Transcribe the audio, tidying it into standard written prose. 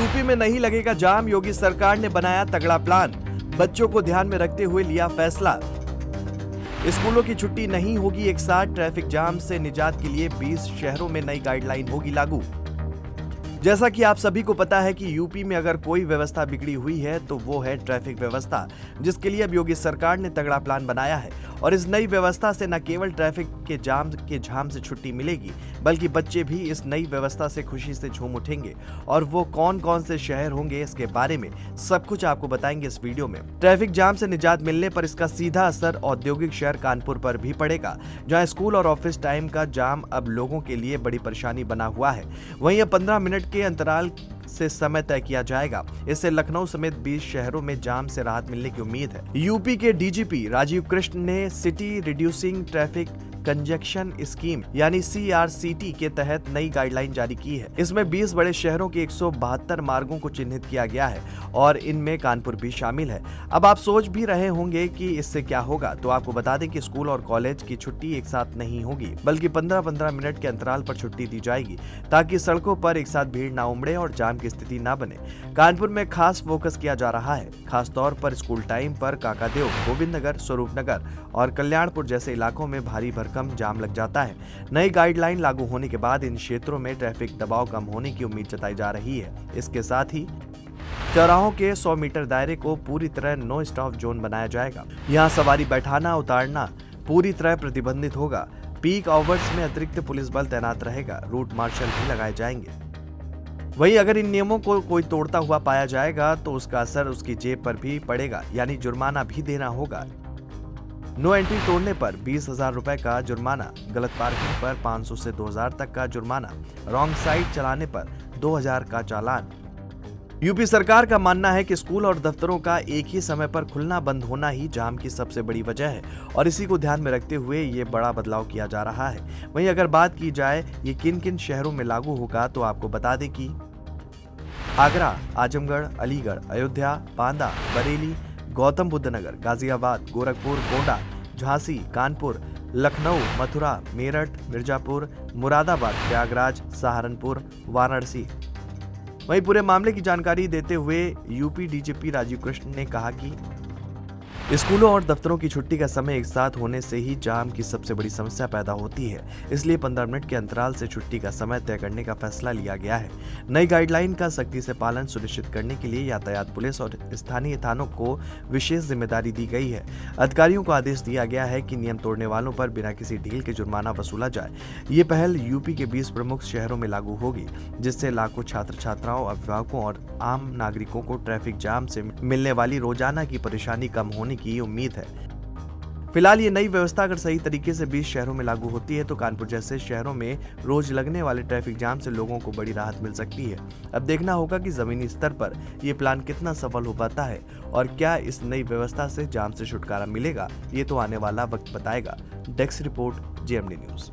UP में नहीं लगेगा जाम, योगी सरकार ने बनाया तगड़ा प्लान। बच्चों को ध्यान में रखते हुए लिया फैसला। स्कूलों की छुट्टी नहीं होगी एक साथ, ट्रैफिक जाम से निजात के लिए 20 शहरों में नई गाइडलाइन होगी लागू। जैसा कि आप सभी को पता है कि यूपी में अगर कोई व्यवस्था बिगड़ी हुई है तो वो है ट्रैफिक व्यवस्था, जिसके लिए अब योगी सरकार ने तगड़ा प्लान बनाया है। और इस नई व्यवस्था से न केवल ट्रैफिक के झाम से छुट्टी मिलेगी, बल्कि बच्चे भी इस नई व्यवस्था से खुशी से झूम उठेंगे। और वो कौन कौन से शहर होंगे, इसके बारे में सब कुछ आपको बताएंगे इस वीडियो में। ट्रैफिक जाम से निजात मिलने पर इसका सीधा असर औद्योगिक शहर कानपुर पर भी पड़ेगा, जहाँ स्कूल और ऑफिस टाइम का जाम अब लोगों के लिए बड़ी परेशानी बना हुआ है। वहीं अब 15 मिनट के अंतराल से समय तय किया जाएगा। इससे लखनऊ समेत 20 शहरों में जाम से राहत मिलने की उम्मीद है। यूपी के डीजीपी राजीव कृष्ण ने city reducing traffic conjunction scheme यानी CRCT के तहत नई गाइडलाइन जारी की है। इसमें 20 बड़े शहरों के 172 मार्गों को चिन्हित किया गया है और इनमें कानपुर भी शामिल है। अब आप सोच भी रहे होंगे कि इससे क्या होगा, तो आपको बता दें कि स्कूल और कॉलेज की छुट्टी एक साथ नहीं होगी, बल्कि 15-15 मिनट के अंतराल पर छुट्टी दी जाएगी, ताकि सड़कों पर एक साथ भीड़ ना उमड़े और जाम की स्थिति ना बने। कानपुर में खास फोकस किया जा रहा है, खासतौर पर स्कूल टाइम पर काकादेव, गोविंद नगर, स्वरूप नगर और कल्याणपुर जैसे इलाकों में भारी कम जाम लग जाता है। नई गाइडलाइन लागू होने के बाद इन क्षेत्रों में ट्रैफिक दबाव कम होने की उम्मीद जताई जा रही है। इसके साथ ही चौराहों के 100 मीटर दायरे को पूरी तरह नो स्टॉप जोन बनाया जाएगा। यहाँ सवारी बैठाना उतारना पूरी तरह प्रतिबंधित होगा। पीक आवर्स में अतिरिक्त पुलिस बल तैनात रहेगा। रूट मार्शल भी लगाए जाएंगे। वहीं अगर इन नियमों को कोई तोड़ता हुआ पाया जाएगा तो उसका असर उसकी जेब पर भी पड़ेगा, यानी जुर्माना भी देना होगा। नो एंट्री तोड़ने पर 20,000 रुपए का जुर्माना, गलत पार्किंग पर 500 से 2,000 तक का जुर्माना, रॉन्ग साइड चलाने पर 2,000 का चालान। यूपी सरकार का मानना है कि स्कूल और दफ्तरों का एक ही समय पर खुलना बंद होना ही जाम की सबसे बड़ी वजह है और इसी को ध्यान में रखते हुए ये बड़ा बदलाव किया जा रहा है। वहीं अगर बात की जाए ये किन किन शहरों में लागू होगा, तो आपको बता दें कि आगरा, आजमगढ़, अलीगढ़, अयोध्या, बांदा, बरेली, गौतम बुद्ध नगर, गाजियाबाद, गोरखपुर, गोंडा, झांसी, कानपुर, लखनऊ, मथुरा, मेरठ, मिर्जापुर, मुरादाबाद, प्रयागराज, सहारनपुर, वाराणसी। वहीं पूरे मामले की जानकारी देते हुए यूपी डीजीपी राजीव कृष्ण ने कहा कि स्कूलों और दफ्तरों की छुट्टी का समय एक साथ होने से ही जाम की सबसे बड़ी समस्या पैदा होती है। इसलिए 15 मिनट के अंतराल से छुट्टी का समय तय करने का फैसला लिया गया है। नई गाइडलाइन का सख्ती से पालन सुनिश्चित करने के लिए यातायात पुलिस और स्थानीय थानों को विशेष जिम्मेदारी दी गई है। अधिकारियों को आदेश दिया गया है कि नियम तोड़ने वालों पर बिना किसी ढील के जुर्माना वसूला जाए। ये पहल यूपी के 20 प्रमुख शहरों में लागू होगी, जिससे लाखों छात्र छात्राओं, अभिभावकों और आम नागरिकों को ट्रैफिक जाम से मिलने वाली रोजाना की परेशानी कम होने की उम्मीद है। फिलहाल ये नई व्यवस्था अगर सही तरीके से 20 शहरों में लागू होती है तो कानपुर जैसे शहरों में रोज लगने वाले ट्रैफिक जाम से लोगों को बड़ी राहत मिल सकती है। अब देखना होगा कि जमीनी स्तर पर ये प्लान कितना सफल हो पाता है और क्या इस नई व्यवस्था से जाम से छुटकारा मिलेगा, ये तो आने वाला वक्त बताएगा। Desk report, JMD news.